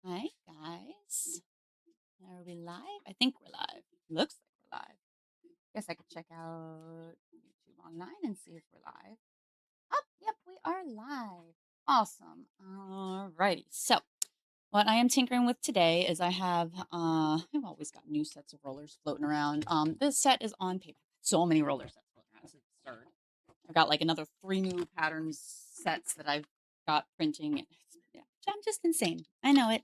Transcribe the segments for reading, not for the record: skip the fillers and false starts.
Hi, guys. Are we live? I think we're live. Looks like we're live. Guess I could check out YouTube online and see if we're live. Oh, yep, we are live. Awesome. Alrighty. So, what I am tinkering with today is I've always got new sets of rollers floating around. This set is on paper. So many roller sets floating around. This is absurd. I've got like another 3 new patterns sets that I've got printing. Yeah, I'm just insane. I know it.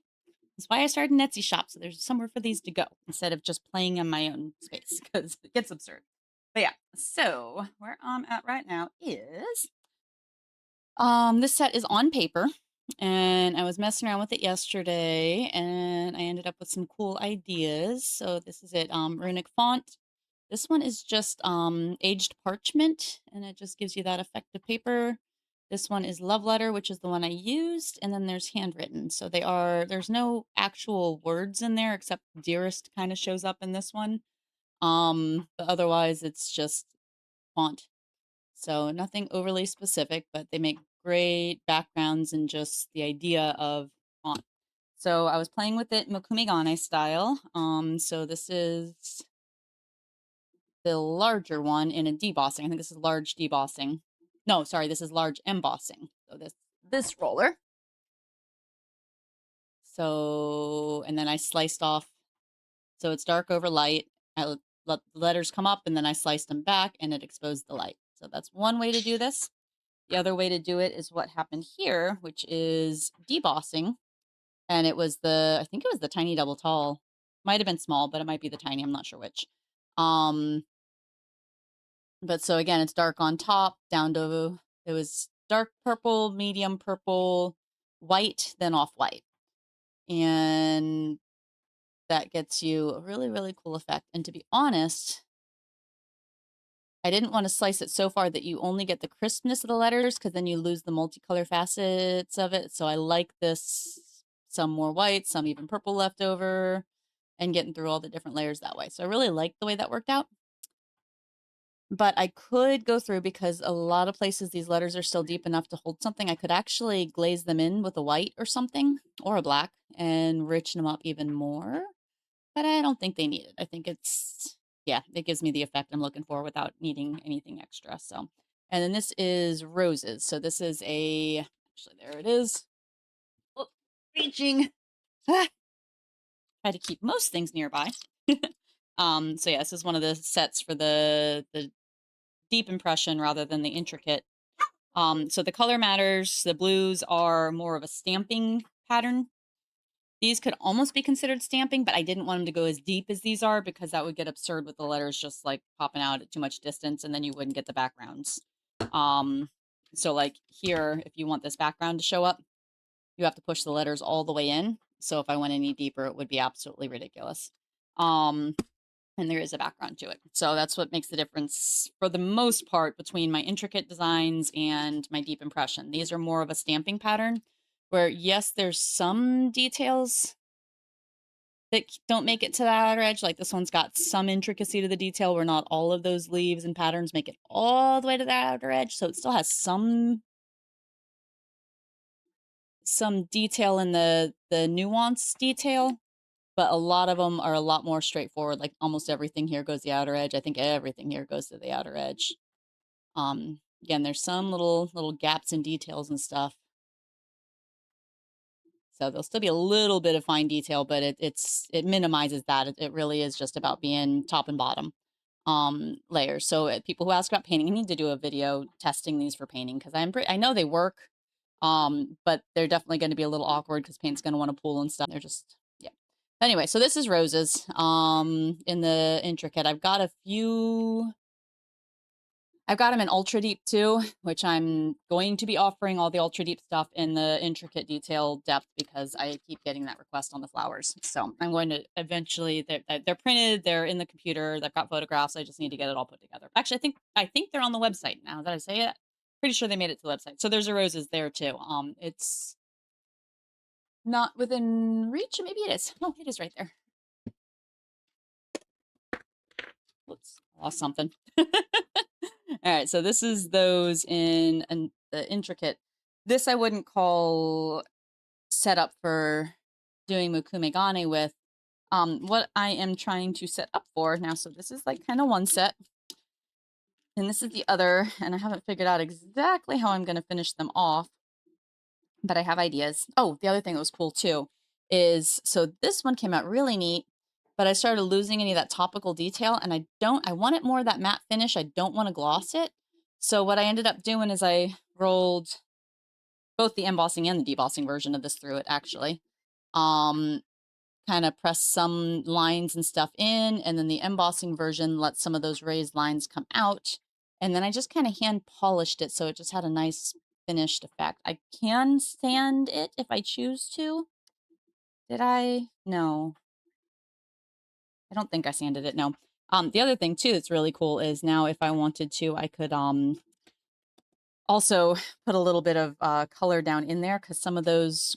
That's why I started an Etsy shop, so there's somewhere for these to go instead of just playing in my own space because it gets absurd. But yeah, so where I'm at right now is this set is on paper, and I was messing around with it yesterday, and I ended up with some cool ideas. So this is it, runic font. This one is just aged parchment, and it just gives you that effect of paper. This one is love letter, which is the one I used, and then there's handwritten. So there's no actual words in there except dearest kind of shows up in this one. But otherwise it's just font. So nothing overly specific, but they make great backgrounds and just the idea of font. So I was playing with it Mokumigane style. So this is the larger one in a debossing. I think this is large debossing. No, sorry, this is large embossing. So this roller. So, and then I sliced off. So it's dark over light. I let the letters come up and then I sliced them back and it exposed the light. So that's one way to do this. The other way to do it is what happened here, which is debossing. And I think it was the tiny double tall. Might have been small, but it might be the tiny. I'm not sure which. But so again, it's dark on top, it was dark purple, medium purple, white, then off white. And that gets you a really, really cool effect. And to be honest, I didn't want to slice it so far that you only get the crispness of the letters because then you lose the multicolor facets of it. So I like this, some more white, some even purple left over, and getting through all the different layers that way. So I really like the way that worked out. But I could go through because a lot of places these letters are still deep enough to hold something. I could actually glaze them in with a white or something or a black and richen them up even more. But I don't think they need it. I think yeah, it gives me the effect I'm looking for without needing anything extra. So, and then this is roses. So this is actually there it is. Oh, reaching. Ah, try to keep most things nearby. So yeah, this is one of the sets for the deep impression rather than the intricate. So the color matters. The blues are more of a stamping pattern. These could almost be considered stamping, but I didn't want them to go as deep as these are because that would get absurd with the letters just like popping out at too much distance and then you wouldn't get the backgrounds. So like here, if you want this background to show up, you have to push the letters all the way in. So if I went any deeper, it would be absolutely ridiculous. And there is a background to it. So that's what makes the difference for the most part between my intricate designs and my deep impression. These are more of a stamping pattern where yes, there's some details that don't make it to the outer edge. Like this one's got some intricacy to the detail where not all of those leaves and patterns make it all the way to the outer edge. So it still has some detail in the nuance detail, but a lot of them are a lot more straightforward. Like almost everything here goes the outer edge. I think everything here goes to the outer edge. Again, there's some little gaps in details and stuff. So there'll still be a little bit of fine detail, but it minimizes that. It really is just about being top and bottom layers. So people who ask about painting, I need to do a video testing these for painting because I know they work, but they're definitely going to be a little awkward because paint's going to want to pool and stuff. They're just yeah. Anyway, so this is roses. In the intricate, I've got them in ultra deep too, which I'm going to be offering all the ultra deep stuff in the intricate detail depth because I keep getting that request on the flowers. So I'm going to eventually, they're printed, they're in the computer, they've got photographs. I just need to get it all put together. Actually, I think they're on the website now that I say it. Pretty sure they made it to the website. So there's a roses there too. It's not within reach. Maybe it is. No, it is right there. Whoops, I lost something. All right, so this is those in the intricate. This I wouldn't call set up for doing Mukumegane with, what I am trying to set up for now. So this is like kind of one set, and this is the other, and I haven't figured out exactly how I'm going to finish them off, but I have ideas. Oh, the other thing that was cool too is, so this one came out really neat, but I started losing any of that topical detail, and I want it more of that matte finish. I don't want to gloss it. So what I ended up doing is I rolled both the embossing and the debossing version of this through it, actually. Um, kind of press some lines and stuff in, and then the embossing version lets some of those raised lines come out. And then I just kind of hand polished it so it just had a nice finished effect. I can sand it if I choose to. Did I? No. I don't think I sanded it, no. The other thing too that's really cool is now if I wanted to, I could also put a little bit of color down in there, because some of those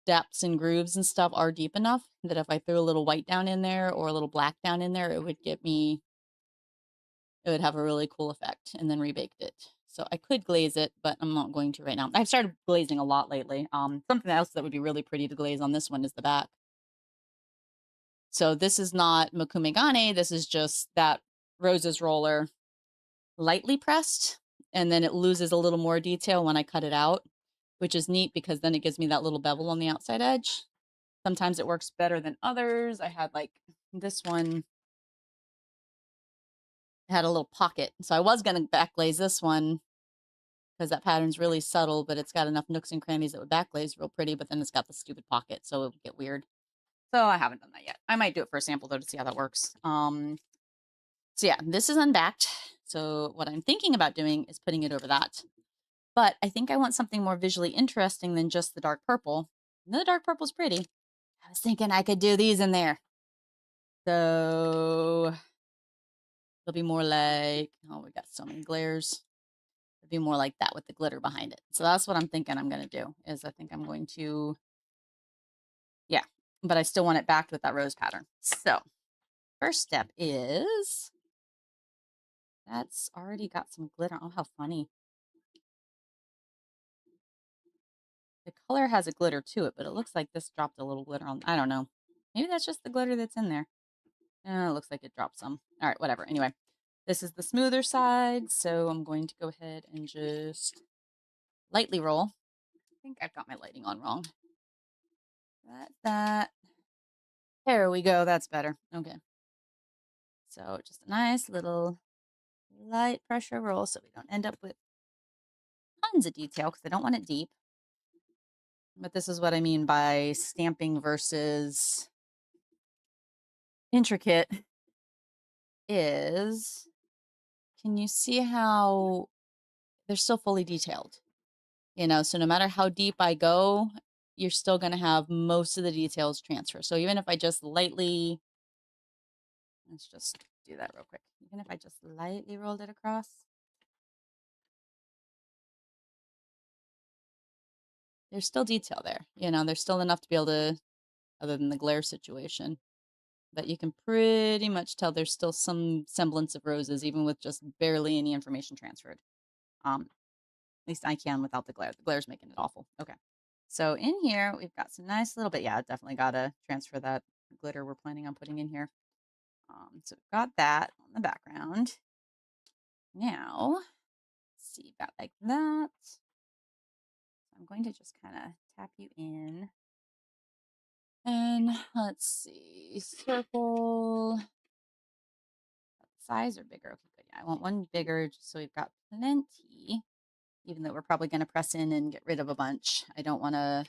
depths and grooves and stuff are deep enough that if I threw a little white down in there or a little black down in there, it would have a really cool effect, and then rebaked it. So I could glaze it, but I'm not going to right now. I've started glazing a lot lately. Something else that would be really pretty to glaze on this one is the back. So this is not Mokumegane. This is just that roses roller lightly pressed, and then it loses a little more detail when I cut it out, which is neat because then it gives me that little bevel on the outside edge. Sometimes it works better than others. I had like this one had a little pocket. So I was going to backglaze this one because that pattern's really subtle, but it's got enough nooks and crannies that would backglaze real pretty, but then it's got the stupid pocket, so it would get weird. So I haven't done that yet. I might do it for a sample though to see how that works. So yeah, this is unbacked. So what I'm thinking about doing is putting it over that. But I think I want something more visually interesting than just the dark purple. And the dark purple's pretty. I was thinking I could do these in there. So it'll be more like, oh, we got so many glares. It'll be more like that with the glitter behind it. So that's what I'm thinking I'm going to do, is I think I'm going to, yeah, but I still want it backed with that rose pattern. So first step is, that's already got some glitter. Oh, how funny. The color has a glitter to it, but it looks like this dropped a little glitter on, I don't know. Maybe that's just the glitter that's in there. It looks like it dropped some. All right, whatever. Anyway, this is the smoother side, so I'm going to go ahead and just lightly roll. I think I've got my lighting on wrong. That. There we go. That's better. Okay. So just a nice little light pressure roll so we don't end up with tons of detail because I don't want it deep. But this is what I mean by stamping versus intricate is, can you see how they're still fully detailed? You know, so no matter how deep I go, you're still going to have most of the details transfer. So even if I just lightly, let's just do that real quick. Even if I just lightly rolled it across, there's still detail there. You know, there's still enough to be able to, other than the glare situation, but you can pretty much tell there's still some semblance of roses, even with just barely any information transferred. At least I can without the glare. The glare's making it awful. Okay. So in here, we've got some nice little bit. Yeah, definitely got to transfer that glitter we're planning on putting in here. So we've got that on the background. Now, let's see, about like that. So I'm going to just kind of tap you in. And let's see, circle. Size or bigger? Okay, good. Yeah, I want one bigger just so we've got plenty. Even though we're probably going to press in and get rid of a bunch. I don't want to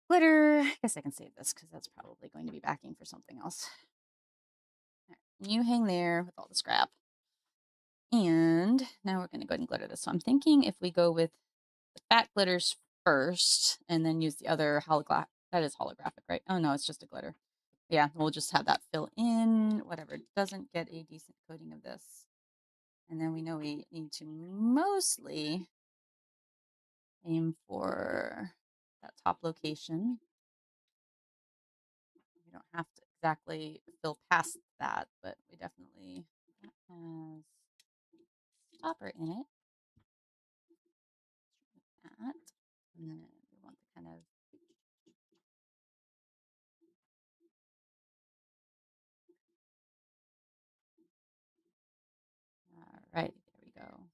glitter. I guess I can save this because that's probably going to be backing for something else. All right, you hang there with all the scrap. And now we're going to go ahead and glitter this. So I'm thinking if we go with the fat glitters first and then use the other holographic. That is holographic, right? Oh, no, it's just a glitter. Yeah, we'll just have that fill in whatever doesn't get a decent coating of this. And then we know we need to mostly aim for that top location. We don't have to exactly fill past that, but we definitely, that has stopper in it. That. And then we want the kind of right, there we go.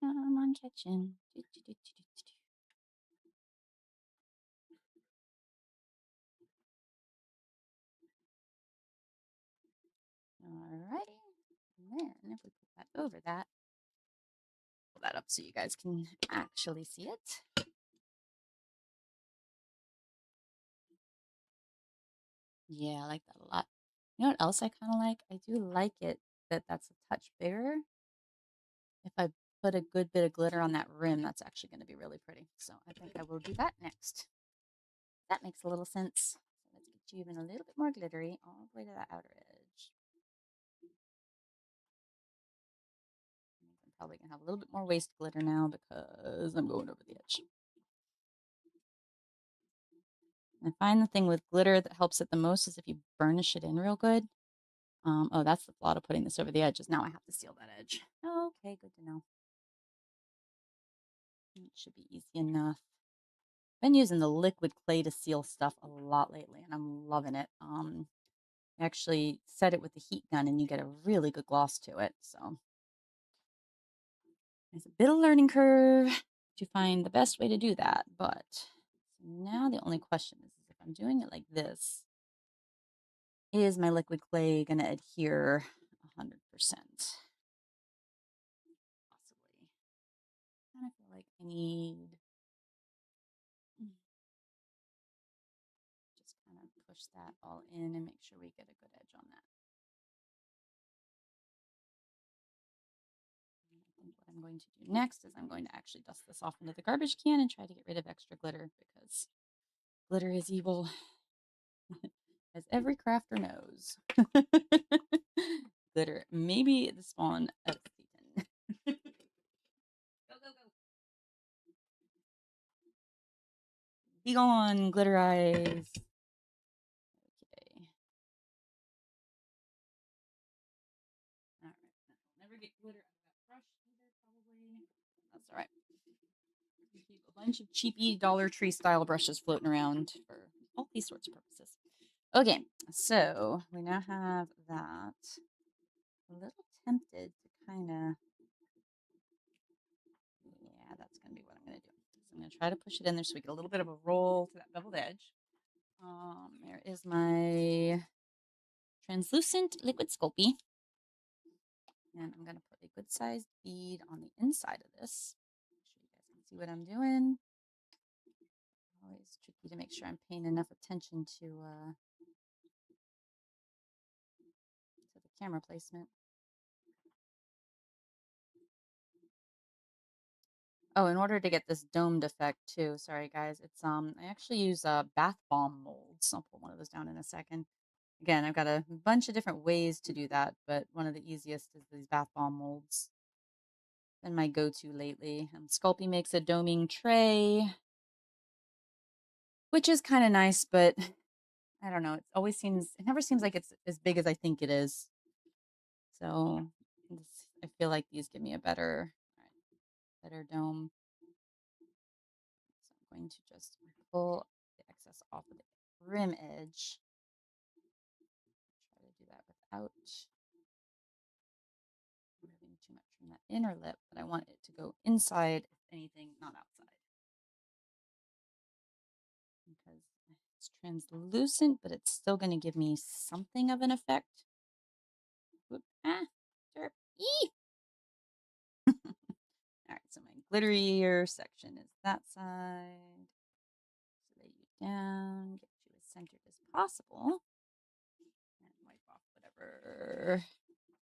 Come on, Chechen. Alrighty. And then if we put that over that, pull that up so you guys can actually see it. Yeah, I like that a lot. You know what else I kind of like? I do like it that that's a touch bigger. If I put a good bit of glitter on that rim, that's actually going to be really pretty. So I think I will do that next. That makes a little sense. So let's get you even a little bit more glittery all the way to that outer edge. I'm probably going to have a little bit more waist glitter now because I'm going over the edge. I find the thing with glitter that helps it the most is if you burnish it in real good. Oh, that's the flaw to putting this over the edge is now I have to seal that edge. Okay, good to know. It should be easy enough. Been using the liquid clay to seal stuff a lot lately, and I'm loving it. Actually set it with the heat gun, and you get a really good gloss to it. So there's a bit of learning curve to find the best way to do that. But now the only question is if I'm doing it like this, is my liquid clay going to adhere 100%? Possibly. I kind of feel like I need just kind of push that all in and make sure we get a good edge on that. And I think what I'm going to do next is I'm going to actually dust this off into the garbage can and try to get rid of extra glitter because glitter is evil, as every crafter knows. Glitter, maybe the spawn of Satan. Go, go, go. Be gone, glitter eyes. Okay. All right. Never get glitter out of that brush either, probably. That's all right. We keep a bunch of cheapy Dollar Tree style brushes floating around for all these sorts of purposes. Okay, so we now have that. A little tempted to kind of, yeah, that's going to be what I'm going to do. So I'm going to try to push it in there so we get a little bit of a roll to that beveled edge. There is my translucent liquid Sculpey. And I'm going to put a good sized bead on the inside of this. Make sure you guys can see what I'm doing. Always tricky to make sure I'm paying enough attention to the camera placement. Oh, in order to get this domed effect too, sorry guys, it's I actually use bath bomb molds. I'll put one of those down in a second. Again, I've got a bunch of different ways to do that, but one of the easiest is these bath bomb molds. Been my go-to lately. Sculpey makes a doming tray, which is kind of nice, but I don't know. It never seems like it's as big as I think it is. So I feel like these give me a better dome. So I'm going to just pull the excess off of the rim edge. Try to do that without removing too much from that inner lip, but I want it to go inside, if anything, not outside. Because it's translucent, but it's still going to give me something of an effect. Whoop. Derp. Eee! All right, so my glitterier section is that side. So lay you down, get you as centered as possible, and wipe off whatever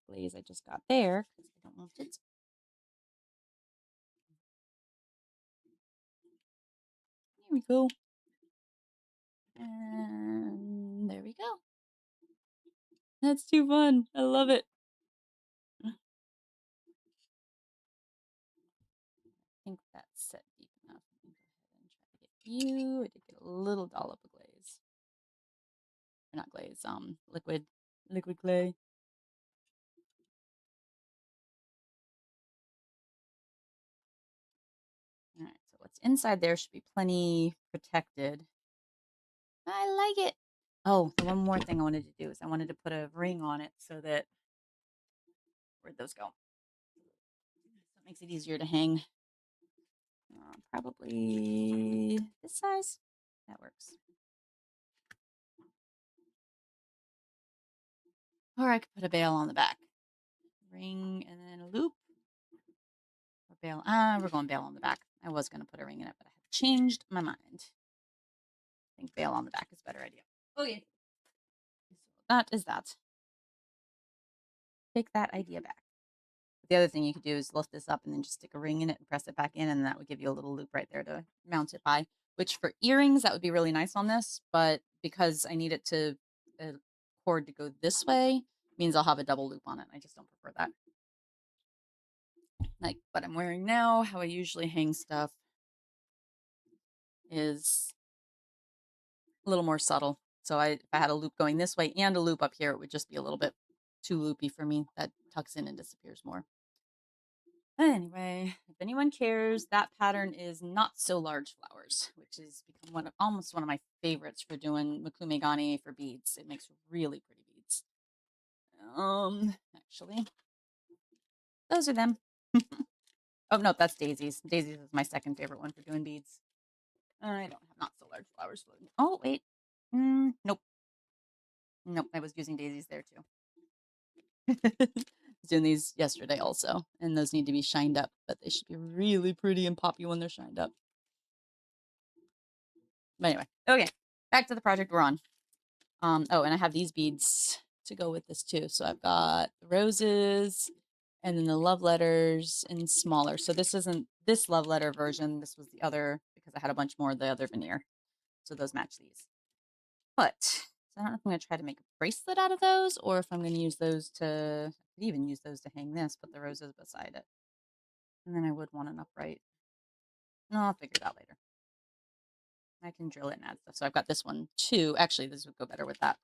glaze I just got there because I don't want it. Here we go. And there we go. That's too fun. I love it. I think that's set deep enough. Let me go ahead and try to get you. I did get a little dollop of glaze. Or not glaze, liquid clay. All right, so what's inside there should be plenty protected. I like it. Oh, the one more thing I wanted to do is I wanted to put a ring on it so that where'd those go? So it makes it easier to hang. Probably this size. That works. Or I could put a bail on the back. Ring and then a loop. Or bail. We're going bail on the back. I was going to put a ring in it, but I have changed my mind. I think bail on the back is a better idea. Okay. So that is that. Take that idea back. The other thing you could do is lift this up and then just stick a ring in it and press it back in, and that would give you a little loop right there to mount it by. Which for earrings, that would be really nice on this, but because I need it to cord to go this way, means I'll have a double loop on it. I just don't prefer that. Like what I'm wearing now, how I usually hang stuff is a little more subtle. So if I had a loop going this way and a loop up here, it would just be a little bit too loopy for me. That tucks in and disappears more. Anyway, if anyone cares, that pattern is not so large flowers, which has become almost one of my favorites for doing Makume Gane for beads. It makes really pretty beads. Actually, those are them. Oh no, that's daisies. Daisies is my second favorite one for doing beads. I don't have not so large flowers floating. Oh wait, nope, nope. I was using daisies there too. I was doing these yesterday also, and those need to be shined up, but they should be really pretty and poppy when they're shined up. But anyway, okay, back to the project we're on. Oh, and I have these beads to go with this too. So I've got the roses and then the love letters in smaller. So this isn't this love letter version. This was the other because I had a bunch more of the other veneer. So those match these. But so I don't know if I'm going to try to make a bracelet out of those or if I'm going to use those to, I could even use those to hang this, put the roses beside it. And then I would want an upright. No, I'll figure it out later. I can drill it and add stuff. So I've got this one too. Actually, this would go better with that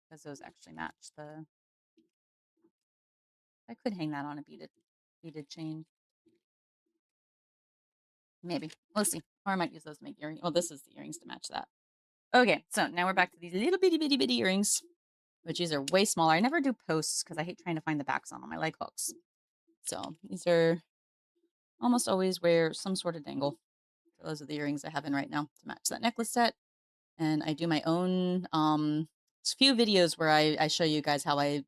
because those actually match the. I could hang that on a beaded chain. Maybe. We'll see. Or I might use those to make earrings. Well, this is the earrings to match that. Okay, so now we're back to these little bitty earrings, which these are way smaller. I never do posts because I hate trying to find the backs on them. I like hooks. So these are almost always wear some sort of dangle. So those are the earrings I have in right now to match that necklace set. And I do my own few videos where I show you guys how I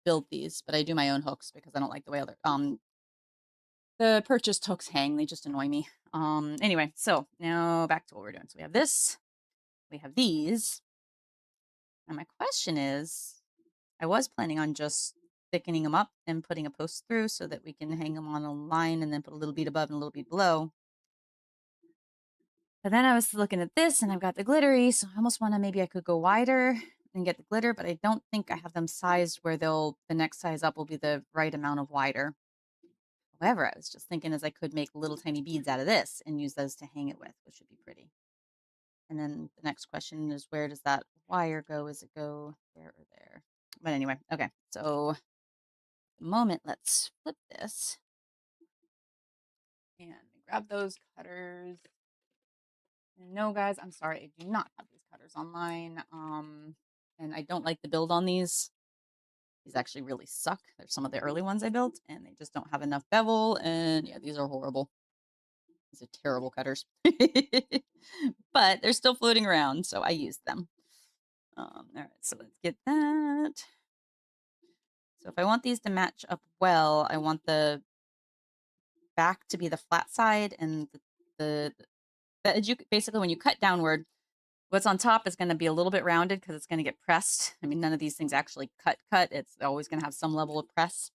build these, but I do my own hooks because I don't like the way other the purchased hooks hang. They just annoy me. Anyway, so now back to what we're doing. So we have this, we have these. And my question is, I was planning on just thickening them up and putting a post through so that we can hang them on a line and then put a little bead above and a little bead below. But then I was looking at this and I've got the glittery, so I almost want to, maybe I could go wider and get the glitter, but I don't think I have them sized where the next size up will be the right amount of wider. However, I was just thinking as I could make little tiny beads out of this and use those to hang it with, which would be pretty. And then the next question is, where does that wire go? Does it go there or there? But anyway, okay. So the moment, let's flip this and grab those cutters. No, guys, I'm sorry. I do not have these cutters online. And I don't like the build on these. These actually really suck. They're some of the early ones I built, and they just don't have enough bevel. And yeah, these are horrible. These are terrible cutters. But they're still floating around, so I used them. All right, so let's get that. So if I want these to match up well, I want the back to be the flat side and the edge. Basically, when you cut downward, what's on top is going to be a little bit rounded because it's going to get pressed. I mean, none of these things actually cut. It's always going to have some level of press.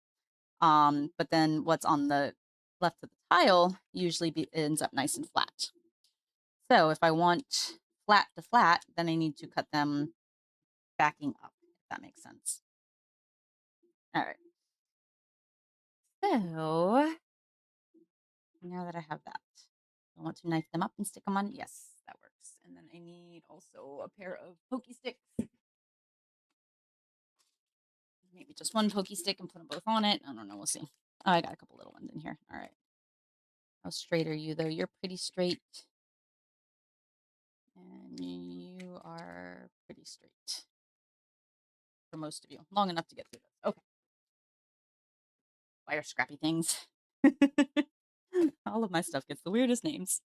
But then what's on the left of the tile usually ends up nice and flat. So if I want flat to flat, then I need to cut them backing up, if that makes sense. All right. So now that I have that, I want to knife them up and stick them on. Yes, that works. And then I need also a pair of pokey sticks. Maybe just one pokey stick and put them both on it. I don't know. We'll see. Oh, I got a couple little ones in here. All right. How straight are you, though? You're pretty straight. And you are pretty straight for most of you. Long enough to get through this. Okay. Wire scrappy things. All of my stuff gets the weirdest names.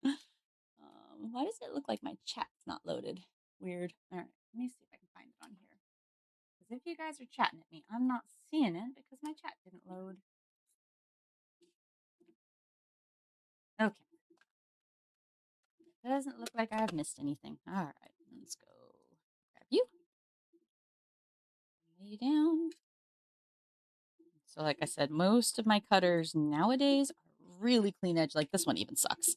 Why does it look like my chat's not loaded? Weird. All right, let me see if I can find it on here. Because if you guys are chatting at me, I'm not seeing it because my chat didn't load. Okay. Doesn't look like I've missed anything. All right, let's go grab you. Lay down. So like I said, most of my cutters nowadays are really clean edge. Like this one even sucks.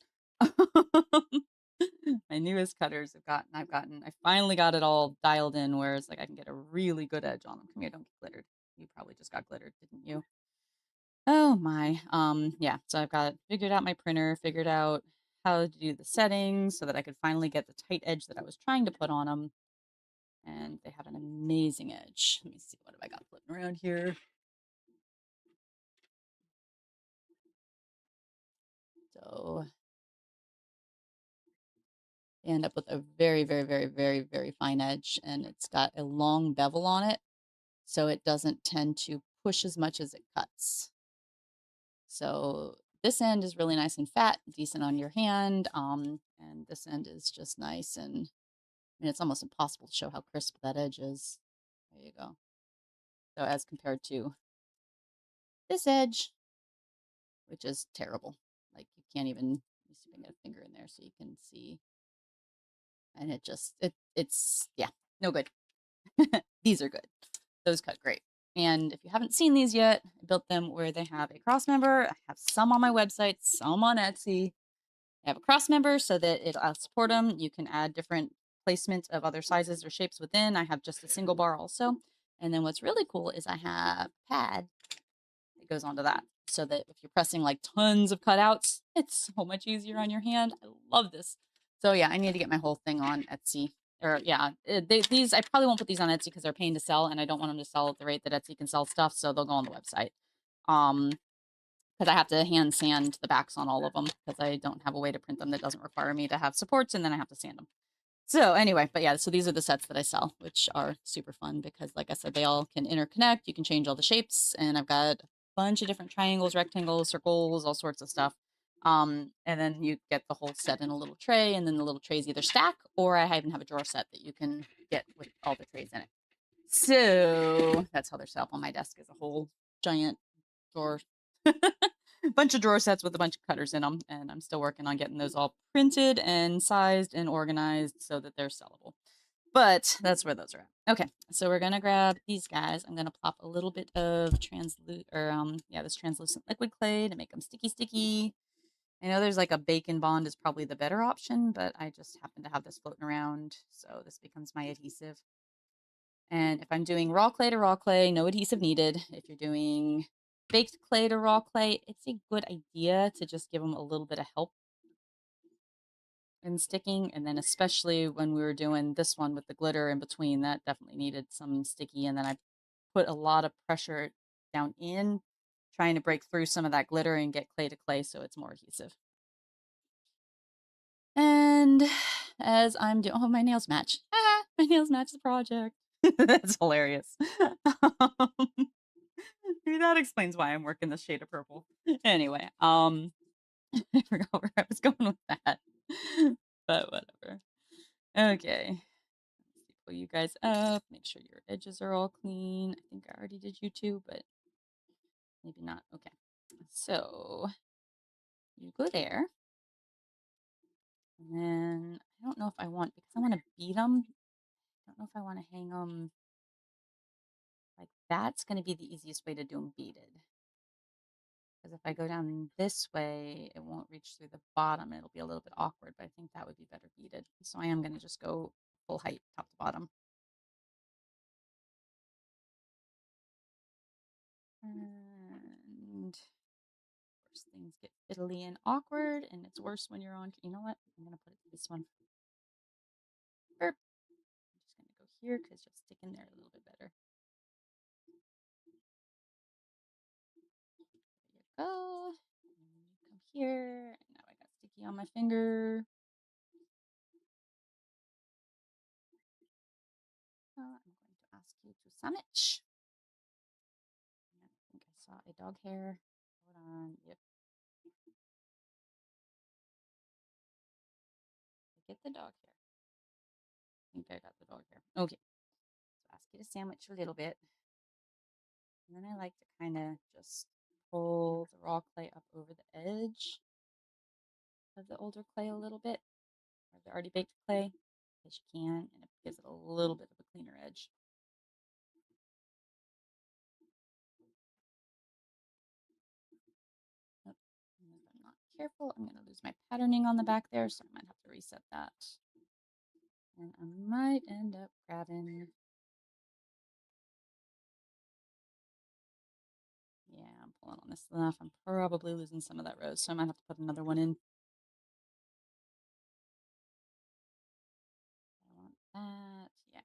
My newest cutters I finally got it all dialed in where it's like I can get a really good edge on them. Come here, don't get glittered. You probably just got glittered, didn't you? Oh my. Yeah, so I've got figured out my printer, figured out how to do the settings so that I could finally get the tight edge that I was trying to put on them. And they have an amazing edge. Let me see, what have I got floating around here? So I end up with a very, very, very, very, very fine edge, and it's got a long bevel on it, so it doesn't tend to push as much as it cuts. So this end is really nice and fat, decent on your hand, and this end is just nice, and I mean, it's almost impossible to show how crisp that edge is. There you go. So as compared to this edge, which is terrible. Like you can't even, let me see if I can get a finger in there so you can see. And it's yeah, no good. These are good. Those cut great. And if you haven't seen these yet, I built them where they have a cross member. I have some on my website, some on Etsy. I have a cross member so that I'll support them. You can add different placement of other sizes or shapes within. I have just a single bar also. And then what's really cool is I have a pad that goes onto that so that if you're pressing like tons of cutouts, it's so much easier on your hand. I love this. So yeah, I need to get my whole thing on Etsy. Or yeah, these I probably won't put these on Etsy because they're paying to sell, and I don't want them to sell at the rate that Etsy can sell stuff. So they'll go on the website. Because I have to hand sand the backs on all of them because I don't have a way to print them that doesn't require me to have supports, and then I have to sand them. So anyway, but yeah, so these are the sets that I sell, which are super fun because, like I said, they all can interconnect. You can change all the shapes, and I've got a bunch of different triangles, rectangles, circles, all sorts of stuff. And then you get the whole set in a little tray, and then the little trays either stack, or I even have a drawer set that you can get with all the trays in it. So that's how they're set up on my desk, as a whole giant drawer. Bunch of drawer sets with a bunch of cutters in them, and I'm still working on getting those all printed and sized and organized so that they're sellable. But that's where those are at. Okay, so we're gonna grab these guys. I'm gonna plop a little bit of this translucent liquid clay to make them sticky. I know there's like a bacon bond is probably the better option, but I just happen to have this floating around, so this becomes my adhesive. And if I'm doing raw clay to raw clay, no adhesive needed. If you're doing baked clay to raw clay, it's a good idea to just give them a little bit of help in sticking. And then especially when we were doing this one with the glitter in between, that definitely needed some sticky. And then I put a lot of pressure down in, trying to break through some of that glitter and get clay to clay so it's more adhesive. And as I'm doing, oh, my nails match. Ah, my nails match the project. That's hilarious. Maybe that explains why I'm working this shade of purple. Anyway, I forgot where I was going with that. But whatever. Okay. Pull you guys up. Make sure your edges are all clean. I think I already did you too, but maybe not. Okay. So you go there. And then I don't know if I want, because I want to beat them. I don't know if I want to hang them like that's going to be the easiest way to do them beaded. Because if I go down this way, it won't reach through the bottom. It'll be a little bit awkward, but I think that would be better beaded. So I am going to just go full height, top to bottom. And of course, things get fiddly and awkward, and it's worse when you're on. You know what? I'm going to put it to this one. Burp. I'm just going to go here because you'll stick in there a little bit better. There you go. And come here. And now I got sticky on my finger. sandwich. I think I saw a dog hair. Hold on. Yep. I get the dog hair. I think I got the dog hair. Okay. So ask you to sandwich a little bit. And then I like to kind of just pull the raw clay up over the edge of the older clay a little bit, or the already baked clay, as you can, and it gives it a little bit of a cleaner edge. Oh, and if I'm not careful, I'm going to lose my patterning on the back there, so I might have to reset that. And I might end up grabbing, yeah, I'm pulling on this enough. I'm probably losing some of that rose, so I might have to put another one in. I want that, yeah.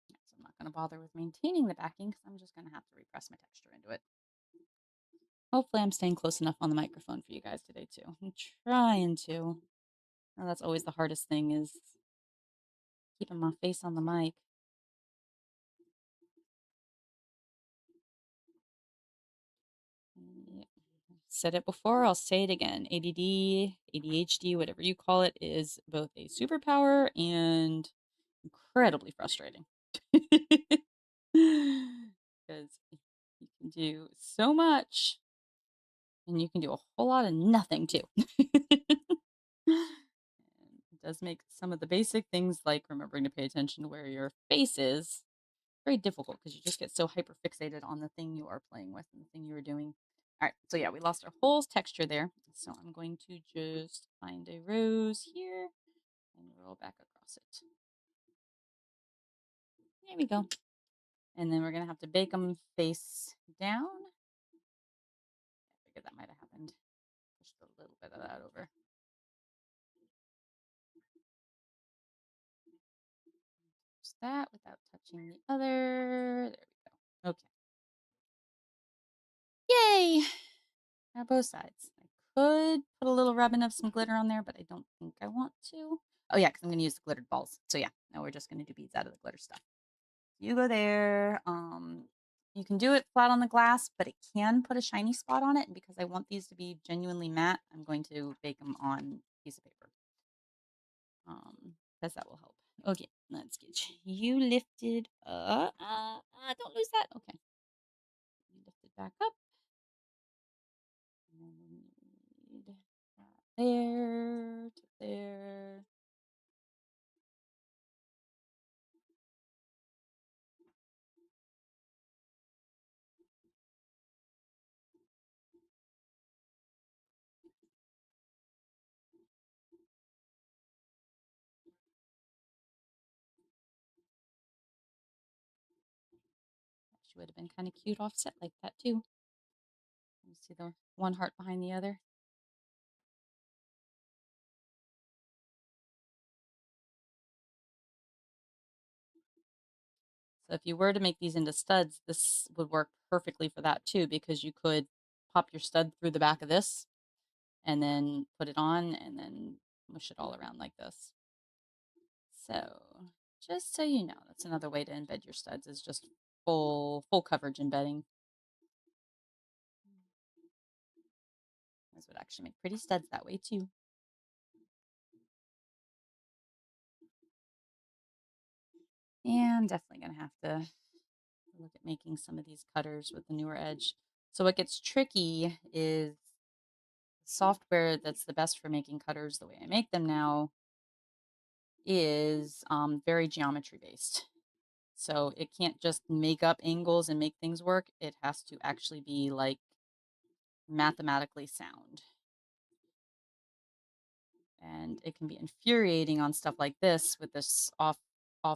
So I'm not going to bother with maintaining the backing because I'm just going to have to repress my texture into it. Hopefully I'm staying close enough on the microphone for you guys today too. I'm trying to. Oh, that's always the hardest thing is keeping my face on the mic. Yeah. Said it before, I'll say it again. ADD, ADHD, whatever you call it, is both a superpower and incredibly frustrating. Because you can do so much and you can do a whole lot of nothing too. And it does make some of the basic things like remembering to pay attention to where your face is very difficult because you just get so hyper fixated on the thing you are playing with and the thing you are doing. All right, so yeah, we lost our whole texture there. So I'm going to just find a rose here and roll back across it. There we go. And then we're going to have to bake them face down. I figured that might have happened. Pushed a little bit of that over. Just that without touching the other. There we go. Okay. Yay! Now both sides. I could put a little rubbing of some glitter on there, but I don't think I want to. Oh yeah, because I'm going to use the glittered balls. So yeah, now we're just going to do beads out of the glitter stuff. You go there. You can do it flat on the glass, but it can put a shiny spot on it. And because I want these to be genuinely matte, I'm going to bake them on a piece of paper. Because that will help. Okay, let's get you lifted up. Don't lose that. Okay. Lift it back up. And then we need that there to there. She would have been kind of cute offset like that too. You see the one heart behind the other. So if you were to make these into studs, this would work perfectly for that too, because you could pop your stud through the back of this and then put it on and then mush it all around like this. So just so you know, that's another way to embed your studs is just full coverage embedding. This would actually make pretty studs that way too. And I'm definitely going to have to look at making some of these cutters with the newer edge. So what gets tricky is software that's the best for making cutters the way I make them now is very geometry based. So it can't just make up angles and make things work. It has to actually be like mathematically sound. And it can be infuriating on stuff like this with this off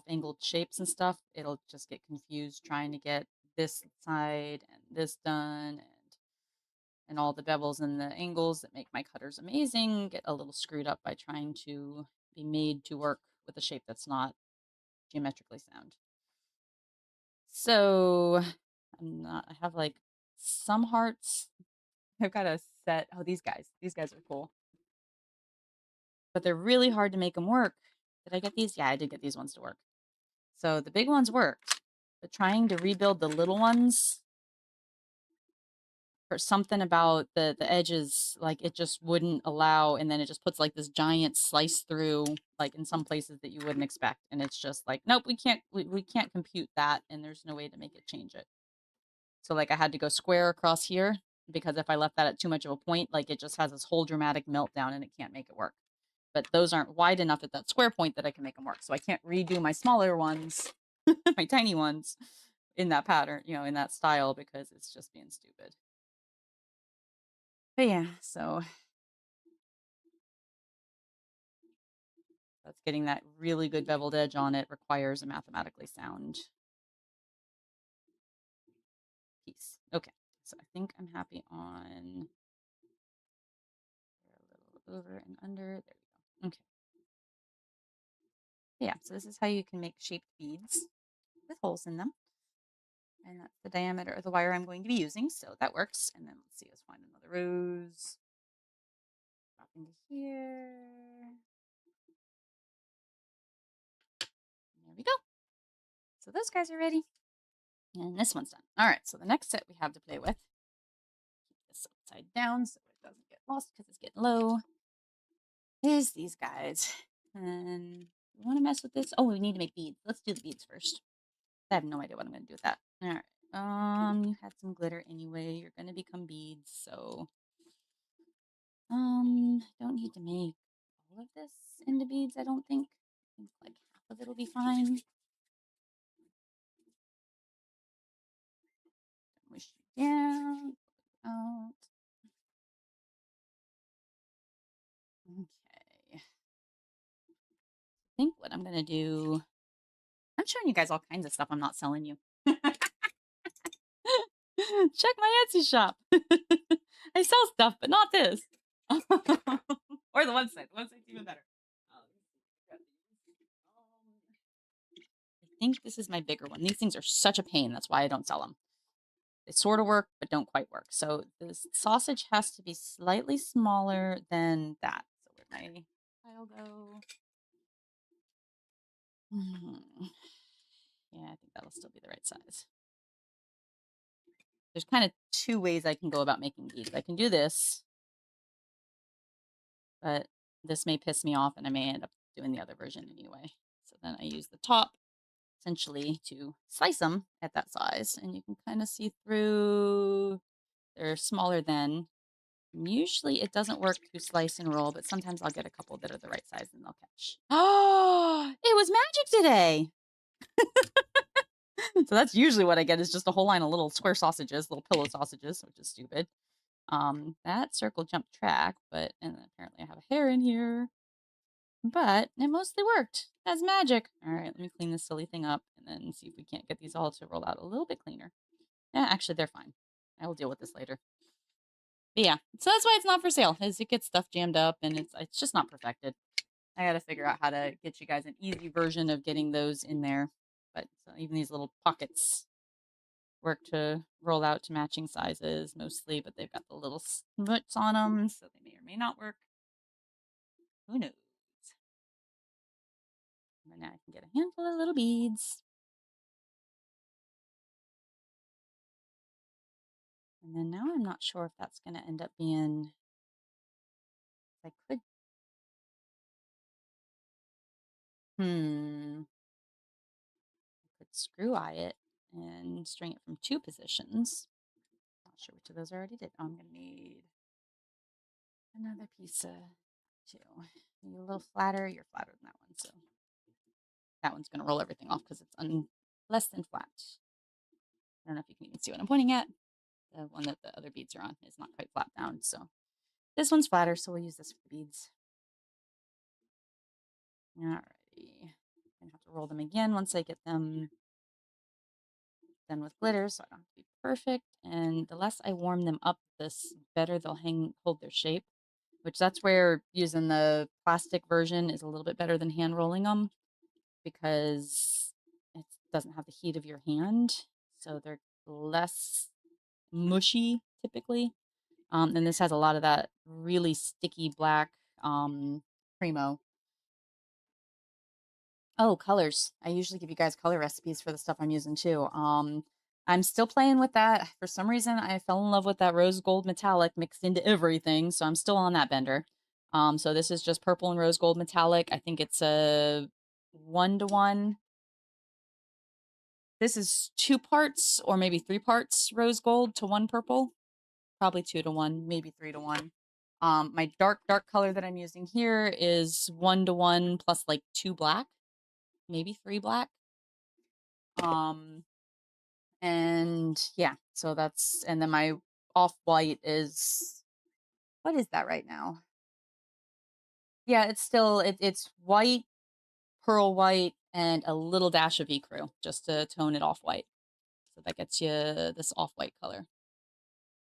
angled shapes and stuff. It'll just get confused trying to get this side and this done and all the bevels and the angles that make my cutters amazing get a little screwed up by trying to be made to work with a shape that's not geometrically sound. So I have like some hearts. I've got a set. Oh, these guys are cool, but they're really hard to make them work. Did I get these? Yeah, I did get these ones to work. So the big ones worked, but trying to rebuild the little ones, for something about the edges, like it just wouldn't allow, and then it just puts like this giant slice through, like in some places that you wouldn't expect, and it's just like, nope, we can't compute that, and there's no way to make it change it. So like I had to go square across here, because if I left that at too much of a point, like it just has this whole dramatic meltdown and it can't make it work. But those aren't wide enough at that square point that I can make them work. So I can't redo my smaller ones, my tiny ones, in that pattern, in that style, because it's just being stupid. But yeah, so that's getting that really good beveled edge on it requires a mathematically sound piece. Okay, so I think I'm happy on a little over and under. There we go. Okay. Yeah, so this is how you can make shaped beads with holes in them. And that's the diameter of the wire I'm going to be using, so that works. And then let's see, let's find another rose. Drop into here. There we go. So those guys are ready. And this one's done. All right, so the next set we have to play with, keep this upside down so it doesn't get lost because it's getting low, is these guys. And we want to mess with this. Oh, we need to make beads. Let's do the beads first. I have no idea what I'm going to do with that. All right. You had some glitter anyway. You're going to become beads, so don't need to make all of this into beads, I don't think. I think like half of it'll be fine. Wish you down. Out. Okay. I think what I'm gonna do. I'm showing you guys all kinds of stuff I'm not selling you. Check my Etsy shop. I sell stuff, but not this. Or the website. The website's even better. I think this is my bigger one. These things are such a pain. That's why I don't sell them. They sort of work, but don't quite work. So this sausage has to be slightly smaller than that. So where'd my file go? Yeah, I think that'll still be the right size. There's kind of two ways I can go about making beads. I can do this, but this may piss me off and I may end up doing the other version anyway. So then I use the top essentially to slice them at that size, and you can kind of see through. They're smaller than. Usually it doesn't work to slice and roll, but sometimes I'll get a couple that are the right size and they'll catch. Oh, it was magic today. So that's usually what I get, is just a whole line of little square sausages, little pillow sausages, which is stupid. That circle jumped track, and apparently I have a hair in here. But it mostly worked. That's magic. All right, let me clean this silly thing up and then see if we can't get these all to roll out a little bit cleaner. Yeah, actually, they're fine. I will deal with this later. But yeah, so that's why it's not for sale, is it gets stuff jammed up and it's just not perfected. I got to figure out how to get you guys an easy version of getting those in there. But so even these little pockets work to roll out to matching sizes mostly, but they've got the little smuts on them, so they may or may not work. Who knows? But now I can get a handful of little beads. And then now I'm not sure if that's going to end up being, I could, I could screw eye it and string it from 2 positions. Not sure which of those I already did. Oh, I'm going to need another piece of 2. You're a little flatter. You're flatter than that one, so that one's going to roll everything off because it's less than flat. I don't know if you can even see what I'm pointing at. The one that the other beads are on is not quite flat down, so this one's flatter, so we'll use this for the beads. Alrighty. I'm gonna have to roll them again once I get them done with glitter, so I don't have to be perfect. And the less I warm them up, the better they'll hold their shape. Which that's where using the plastic version is a little bit better than hand rolling them, because it doesn't have the heat of your hand, so they're less mushy typically. And this has a lot of that really sticky black primo. Oh, colors. I usually give you guys color recipes for the stuff I'm using too. I'm still playing with that. For some reason, I fell in love with that rose gold metallic mixed into everything, so I'm still on that bender. So this is just purple and rose gold metallic. I think it's a 1-to-1. This is 2 parts or maybe 3 parts rose gold to 1 purple. Probably 2-to-1, maybe 3-to-1. My dark color that I'm using here is 1-to-1 plus like 2 black, maybe 3 black. And yeah, so that's, and then my off white is, what is that right now? Yeah, it's still, it's white, pearl white, and a little dash of ecru just to tone it off white. So that gets you this off white color.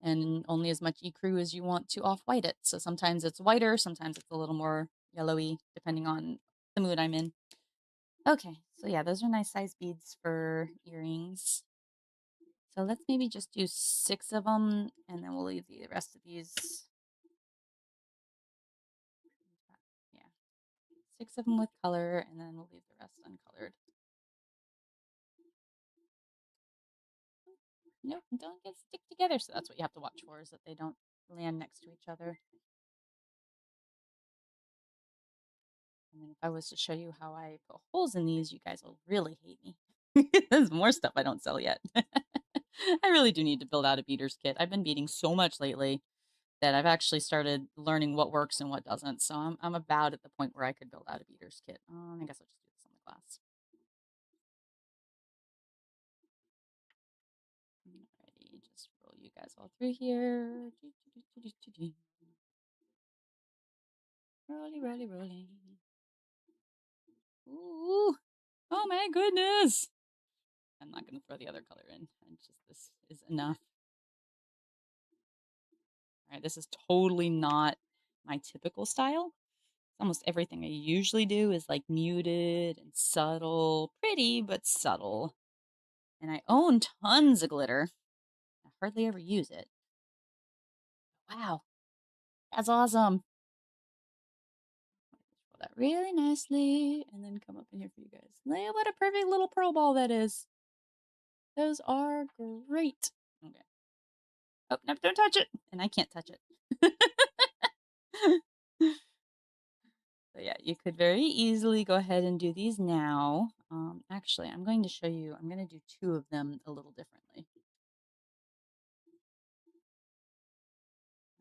And only as much ecru as you want to off white it. So sometimes it's whiter, sometimes it's a little more yellowy, depending on the mood I'm in. Okay, so yeah, those are nice size beads for earrings. So let's maybe just do 6 of them, and then we'll leave the rest of these. Yeah, 6 of them with color, and then we'll leave the rest uncolored. Nope, don't get stick together. So that's what you have to watch for, is that they don't land next to each other. And then if I was to show you how I put holes in these, you guys will really hate me. There's more stuff I don't sell yet. I really do need to build out a beater's kit. I've been beating so much lately that I've actually started learning what works and what doesn't. So I'm about at the point where I could build out a beater's kit. I guess I'll just do this on the glass. Alrighty, just roll you guys all through here. Rolly, rolly, rolly. Ooh, oh my goodness. I'm not going to throw the other color in. This is enough. All right, this is totally not my typical style. Almost everything I usually do is like muted and subtle, pretty, but subtle. And I own tons of glitter. I hardly ever use it. Wow, that's awesome. Pull that really nicely and then come up in here for you guys. What a perfect little pearl ball that is. Those are great. Okay. Oh, no, don't touch it. And I can't touch it. So yeah, you could very easily go ahead and do these now. Actually, I'm going to show you, I'm going to do 2 of them a little differently.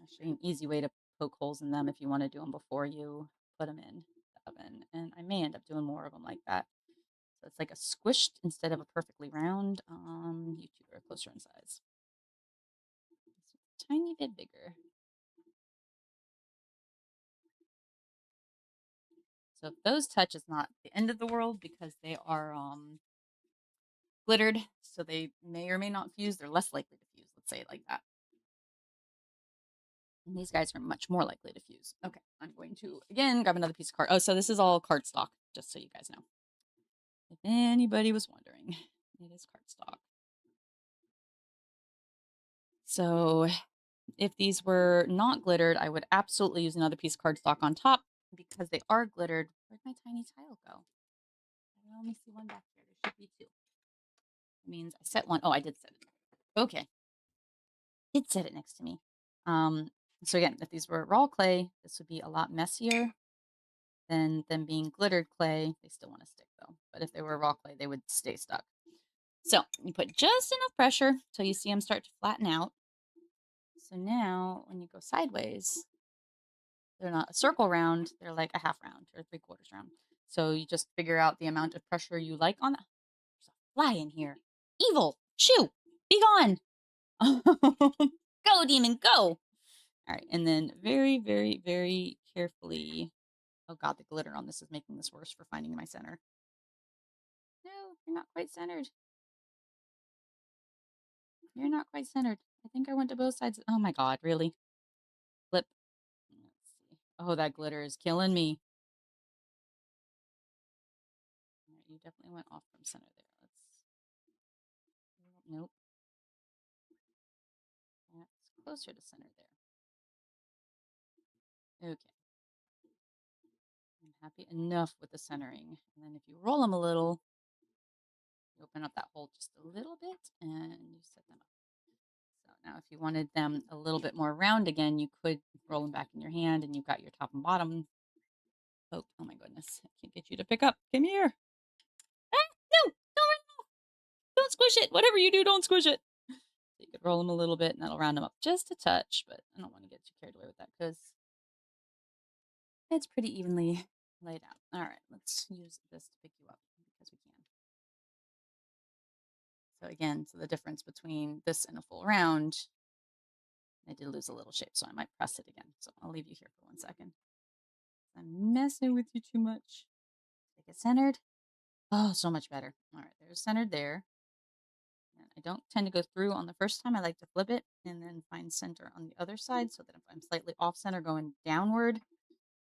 I'll show you an easy way to poke holes in them if you want to do them before you put them in the oven. And I may end up doing more of them like that. So it's like a squished instead of a perfectly round. You 2 are closer in size. It's a tiny bit bigger. So if those touch, it's not the end of the world because they are glittered. So they may or may not fuse. They're less likely to fuse. Let's say it like that. And these guys are much more likely to fuse. Okay, I'm going to, again, grab another piece of card. Oh, so this is all cardstock, just so you guys know. If anybody was wondering, it is cardstock. So if these were not glittered, I would absolutely use another piece of cardstock on top. Because they are glittered, where'd my tiny tile go? I only see one back here. There should be 2. That means I set one. Oh, I did set it. Okay. Did set it next to me. So again, if these were raw clay, this would be a lot messier than them being glittered clay. They still want to stick though. But if they were raw clay, they would stay stuck. So you put just enough pressure till you see them start to flatten out. So now when you go sideways, they're not a circle round, they're like a half round or 3/4 round. So you just figure out the amount of pressure you like on that. There's a fly in here. Evil! Shoo! Be gone! Go, demon, go! All right, and then very, very, very carefully. Oh god, the glitter on this is making this worse for finding my center. No, you're not quite centered. You're not quite centered. I think I went to both sides. Oh my god, really? Flip. Let's see. Oh, that glitter is killing me. All right, you definitely went off from center there. Let's. Nope. That's closer to center there. Okay. Happy enough with the centering. And then if you roll them a little, you open up that hole just a little bit and you set them up. So now if you wanted them a little bit more round again, you could roll them back in your hand and you've got your top and bottom. Oh my goodness. I can't get you to pick up. Come here. Ah, no, don't squish it. Whatever you do, don't squish it. So you could roll them a little bit and that'll round them up just a touch, but I don't want to get too carried away with that because it's pretty evenly laid out. All right, let's use this to pick you up because we can. So again, so the difference between this and a full round, I did lose a little shape, so I might press it again. So I'll leave you here for 1 second. I'm messing with you too much. Did I get centered? Oh, so much better. All right, there's centered there. And I don't tend to go through on the first time. I like to flip it and then find center on the other side so that if I'm slightly off center going downward,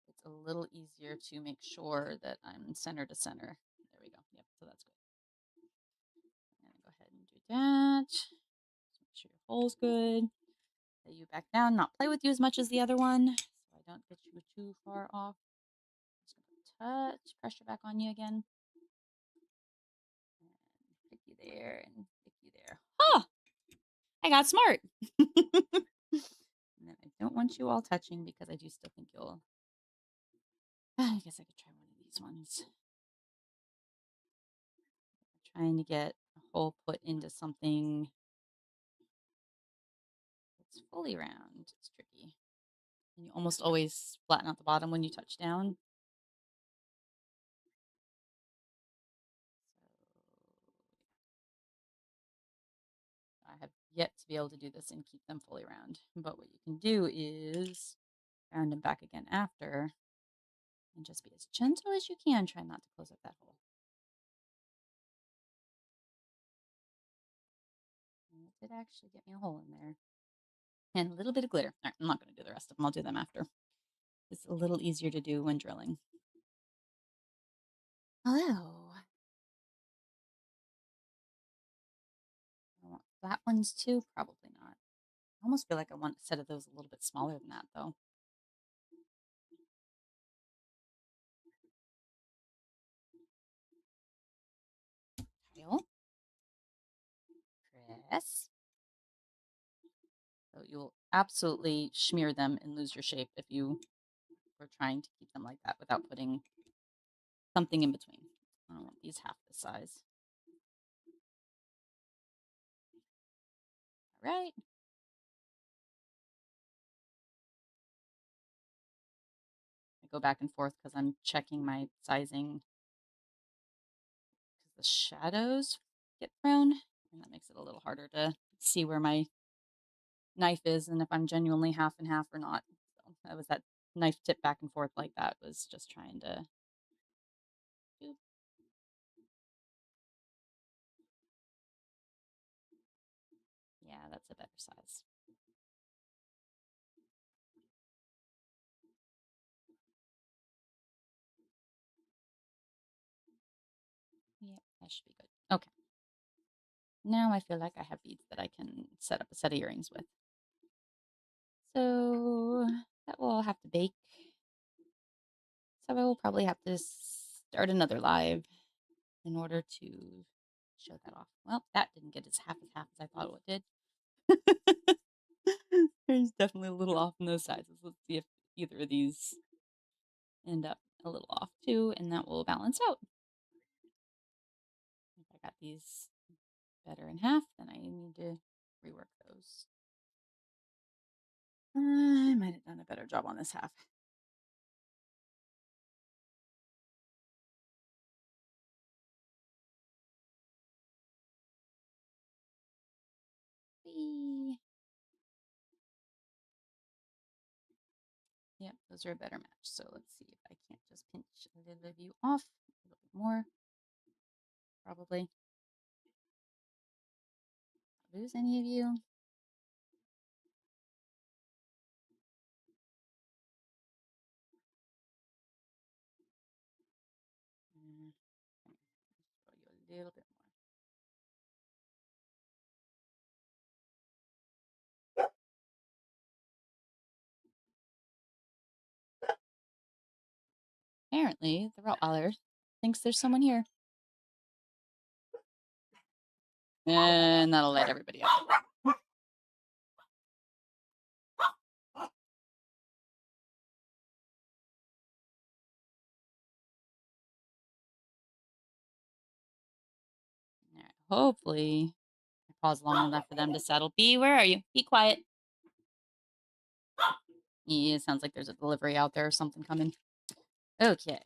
it's a little easier to make sure that I'm center to center. There we go. Yep, so that's good. And go ahead and do that. Just make sure your hole's good. Lay you back down, not play with you as much as the other one, so I don't get you too far off. Just gonna touch pressure back on you again. And pick you there and pick you there. Oh, I got smart. And then I don't want you all touching because I do still think you'll. I guess I could try one of these ones. Trying to get a hole put into something that's fully round. It's tricky. And you almost always flatten out the bottom when you touch down. So I have yet to be able to do this and keep them fully round. But what you can do is round them back again after and just be as gentle as you can. Try not to close up that hole. And it did actually get me a hole in there. And a little bit of glitter. All right, I'm not going to do the rest of them. I'll do them after. It's a little easier to do when drilling. Hello. I want flat ones too? Probably not. I almost feel like I want a set of those a little bit smaller than that, though. Kyle. Chris. So you'll absolutely smear them and lose your shape if you were trying to keep them like that without putting something in between. I don't want these half the size. All right. I go back and forth because I'm checking my sizing because the shadows get thrown, and that makes it a little harder to see where my knife is and if I'm genuinely half and half or not. So that was that knife tip back and forth like that was just trying to do. Yeah, that's a better size. Yeah, that should be good. Okay. Now I feel like I have beads that I can set up a set of earrings with. So that will all have to bake. So I will probably have to start another live in order to show that off. Well, that didn't get as half as I thought it did. There's definitely a little off in those sizes. Let's see if either of these end up a little off too, and that will balance out. If I got these better in half, then I need to rework those. I might have done a better job on this half. Whee! Yep, those are a better match. So let's see if I can't just pinch a little bit of you off, a little bit more. Probably. Lose any of you? Show you a little bit more. Apparently, the Rottweiler thinks there's someone here. And that'll let everybody out. All right, hopefully, I pause long enough for them to settle. B, where are you? Be quiet. Yeah, it sounds like there's a delivery out there or something coming. Okay.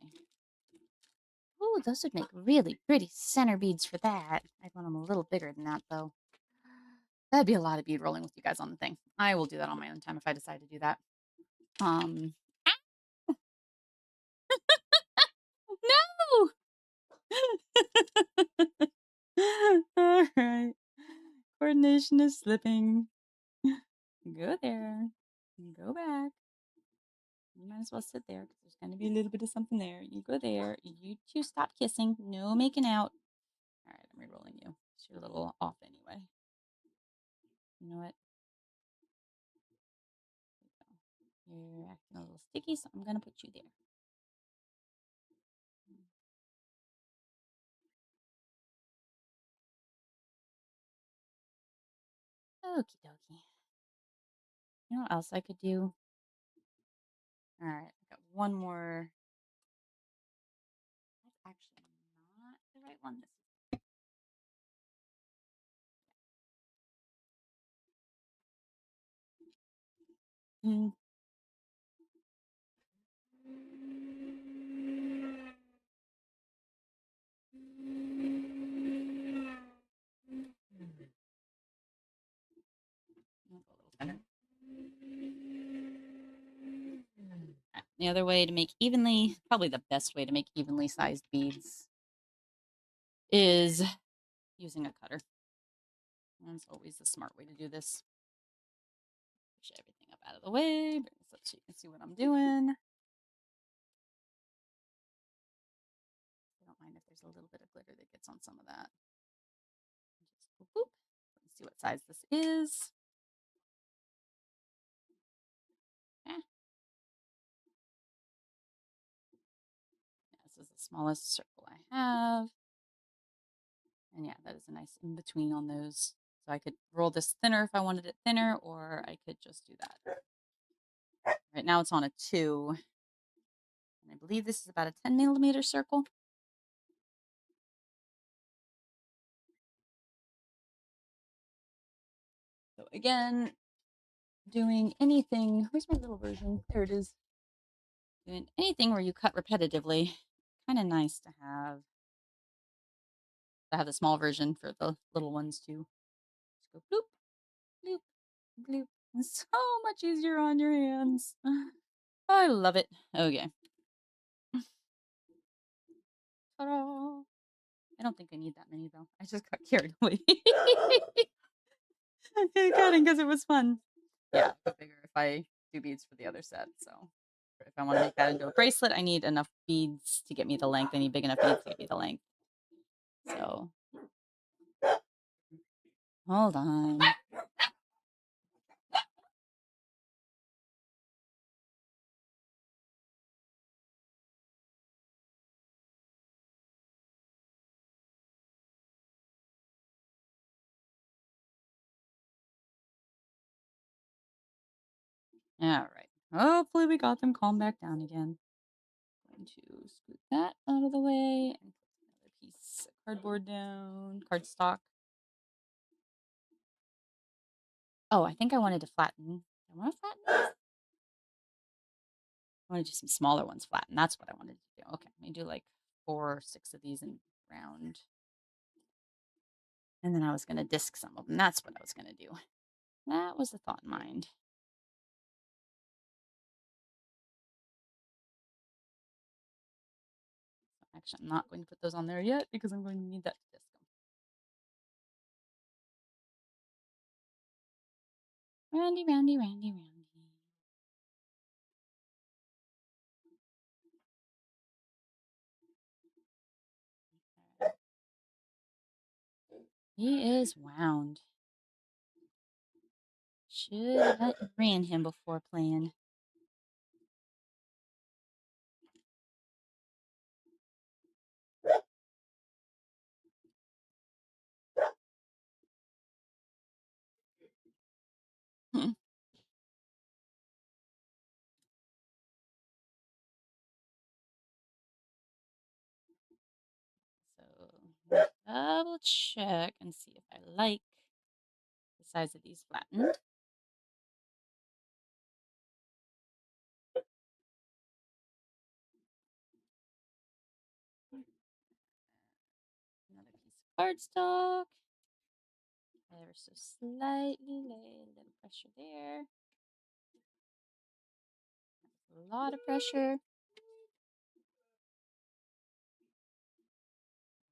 Oh, those would make really pretty center beads for that. I'd want them a little bigger than that, though. That'd be a lot of bead rolling with you guys on the thing. I will do that on my own time if I decide to do that. Um, no! All right. Coordination is slipping. Go there. Go back. You might as well sit there because there's going to be a little bit of something there. You go there. You two stop kissing. No making out. All right, I'm re-rolling you. You're a little off anyway. You know what? You're acting a little sticky, so I'm going to put you there. Okie dokie. You know what else I could do? All right, I got one more. That's actually not the right one. Mm. The other way to make evenly, probably the best way to make evenly sized beads is using a cutter. That's always the smart way to do this. Push everything up out of the way, bring this up so you can see what I'm doing. I don't mind if there's a little bit of glitter that gets on some of that. Just boop, boop. Let's see what size this is. Eh. Yeah, this is the smallest circle I have. And yeah, that is a nice in between on those. So I could roll this thinner if I wanted it thinner, or I could just do that. Right now it's on a 2. And I believe this is about a 10 millimeter circle. So again, doing anything, where's my little version? There it is. Doing anything where you cut repetitively, kind of nice to have. I have the small version for the little ones too. Just go bloop, bloop, bloop. It's so much easier on your hands. I love it. Okay. Ta-da. I don't think I need that many though. I just got carried away. Cutting because it was fun. Yeah, I figure if I do beads for the other set, so if I want to make that into a bracelet, I need enough beads to get me the length. I need big enough beads to get me the length. So hold on. All right. Hopefully we got them calmed back down again. Going to scoot that out of the way and put another piece of cardboard down, cardstock. Oh, I think I wanted to flatten. I want to flatten this. I want to do some smaller ones flatten. That's what I wanted to do. Okay, let me do like 4 or 6 of these in round. And then I was going to disc some of them. That's what I was going to do. That was the thought in mind. Actually, I'm not going to put those on there yet because I'm going to need that to disc them. Randy, Randy, Randy, Randy. He is wound. Should have ran him before playing. double check and see if I like the size of these flattened. Another piece of cardstock. Ever so slightly lay a little pressure there. A lot of pressure.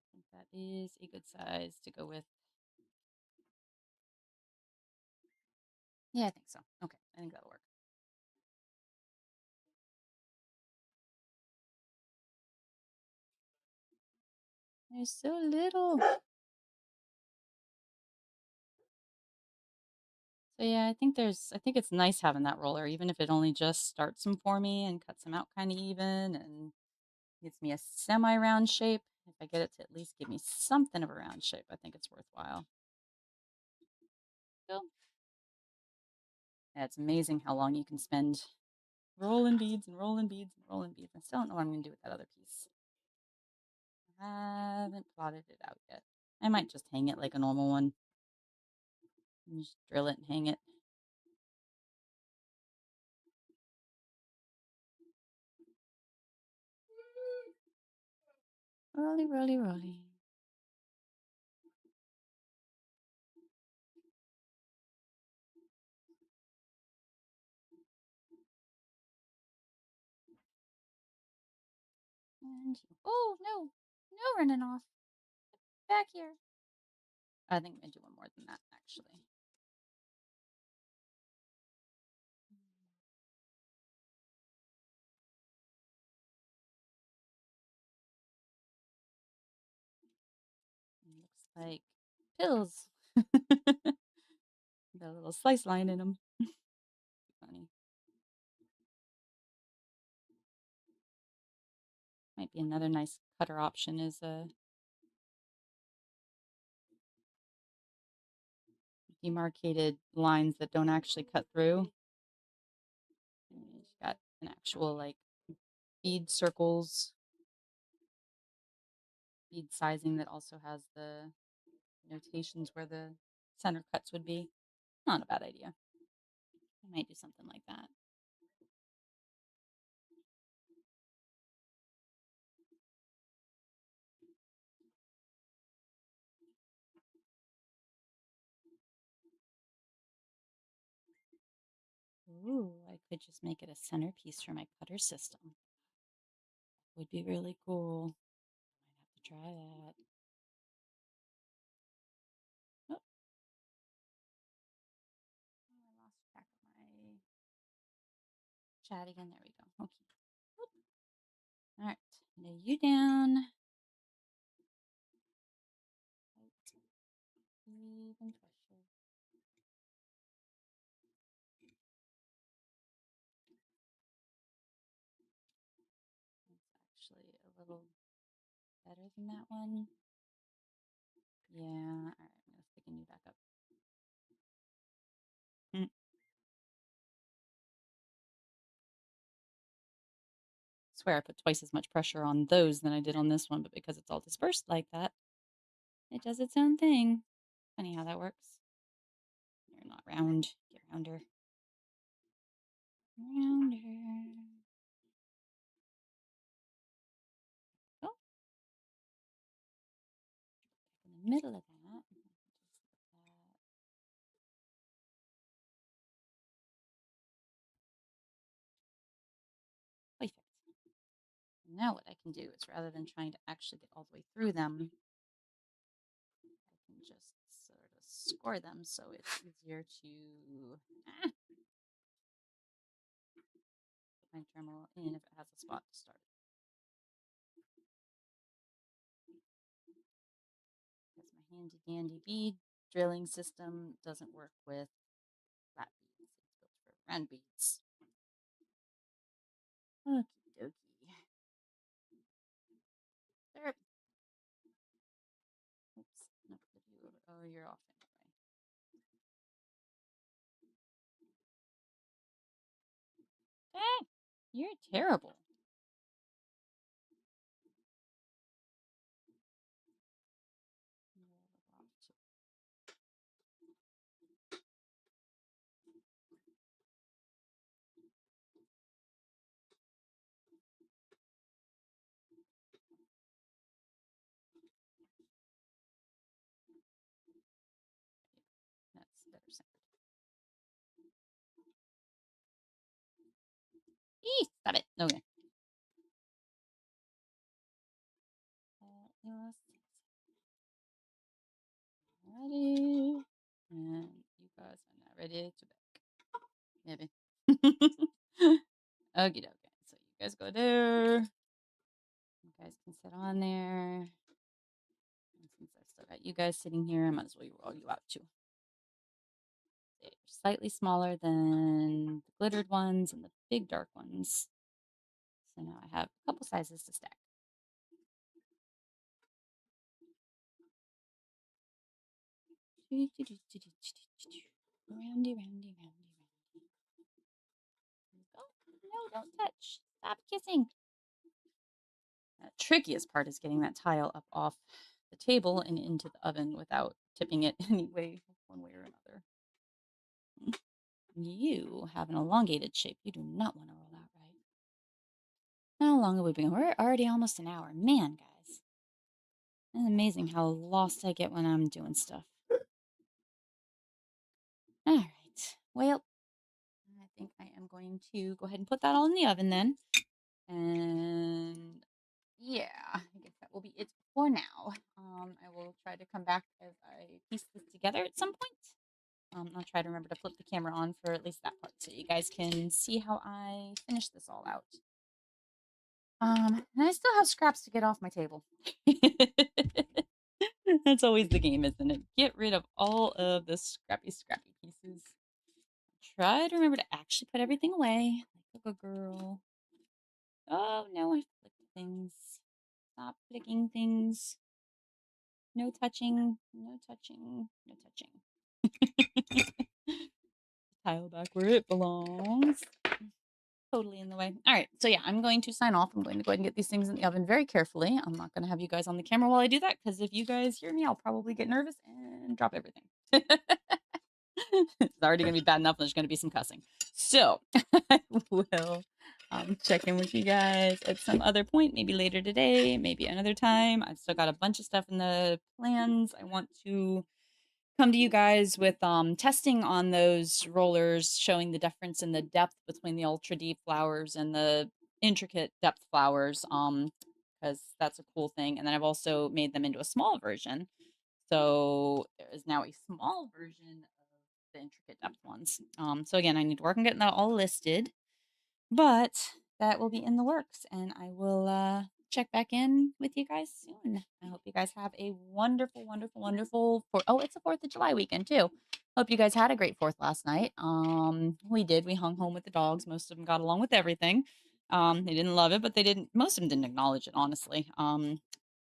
I think that is a good size to go with. Yeah, I think so. Okay, I think that'll work. There's so little. So yeah, I think it's nice having that roller, even if it only just starts them for me and cuts them out kind of even and gives me a semi-round shape. If I get it to at least give me something of a round shape, I think it's worthwhile. So, yeah, it's amazing how long you can spend rolling beads and rolling beads and rolling beads. I still don't know what I'm going to do with that other piece. I haven't plotted it out yet. I might just hang it like a normal one. And just drill it and hang it. Rolly, rolly, rolly. And oh no, no running off. Back here. I think I'm gonna do one more than that actually. Looks like pills. Got a little slice line in them. Funny. Might be another nice cutter option is demarcated lines that don't actually cut through. And you've got an actual like bead circles, bead sizing that also has the notations where the center cuts would be. Not a bad idea. I might do something like that. Ooh, I could just make it a centerpiece for my cutter system. Would be really cool. Might have to try that. Oh, I lost track of my chat again. There we go. Okay. Whoop. All right. Lay you down. Even pressure. It's actually a little better than that one. Yeah. All right. I'm going to stick a new back up. Mm. Swear I put twice as much pressure on those than I did on this one, but because it's all dispersed like that, it does its own thing. Funny how that works. You're not round. Get rounder. Rounder. Oh, in the middle of that. Perfect. Now what I can do is rather than trying to actually get all the way through them, I can just sort of score them so it's easier to put my Dremel in if it has a spot to start. Because my handy dandy bead drilling system doesn't work with flat beads. It's built for round beads. Okie dokie. There. Oops. Not put you over. Oh, you're off anyway. Ah, you're terrible. Stop it. Okay. Yes. Ready. And you guys are now ready to bake. Maybe. Okie dokie. So you guys go there. You guys can sit on there. And since I still got you guys sitting here, I might as well roll you out too. They're slightly smaller than the glittered ones and the big dark ones. So now I have a couple sizes to stack. Roundy, roundy, roundy, roundy. Oh, no, don't touch. Stop kissing. The trickiest part is getting that tile up off the table and into the oven without tipping it anyway, one way or another. You have an elongated shape. You do not want to roll out right. How long have we been? We're already almost an hour. Man, guys. It's amazing how lost I get when I'm doing stuff. All right. Well, I think I am going to go ahead and put that all in the oven then. And yeah, I guess that will be it for now. I will try to come back as I piece this together at some point. I'll try to remember to flip the camera on for at least that part so you guys can see how I finish this all out. And I still have scraps to get off my table. That's always the game, isn't it? Get rid of all of the scrappy pieces. Try to remember to actually put everything away. Like a good girl. Oh, no, I flicked things. Stop flicking things. No touching. No touching. No touching. Tile back where it belongs. Totally in the way. All right. So yeah, I'm going to sign off. I'm going to go ahead and get these things in the oven very carefully. I'm not going to have you guys on the camera while I do that because if you guys hear me, I'll probably get nervous and drop everything. It's already going to be bad enough. There's going to be some cussing. So I will check in with you guys at some other point, maybe later today, maybe another time. I've still got a bunch of stuff in the plans. I want to come to you guys with testing on those rollers, showing the difference in the depth between the ultra deep flowers and the intricate depth flowers, because that's a cool thing. And then I've also made them into a small version. So there is now a small version of the intricate depth ones. So again, I need to work on getting that all listed, but that will be in the works, and I will check back in with you guys soon. I hope you guys have a wonderful, wonderful, wonderful it's a 4th of July weekend too. Hope you guys had a great 4th last night. We did. We hung home with the dogs. Most of them got along with everything. They didn't love it, but most of them didn't acknowledge it, honestly. The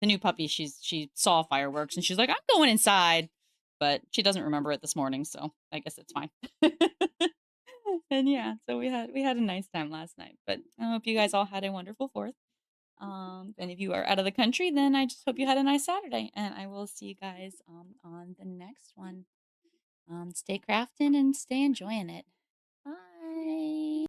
new puppy, she saw fireworks and she's like, I'm going inside. But she doesn't remember it this morning, so I guess it's fine. And yeah, so we had a nice time last night. But I hope you guys all had a wonderful 4th. And if you are out of the country, then I just hope you had a nice Saturday. And I will see you guys on the next one. Stay crafting and stay enjoying it.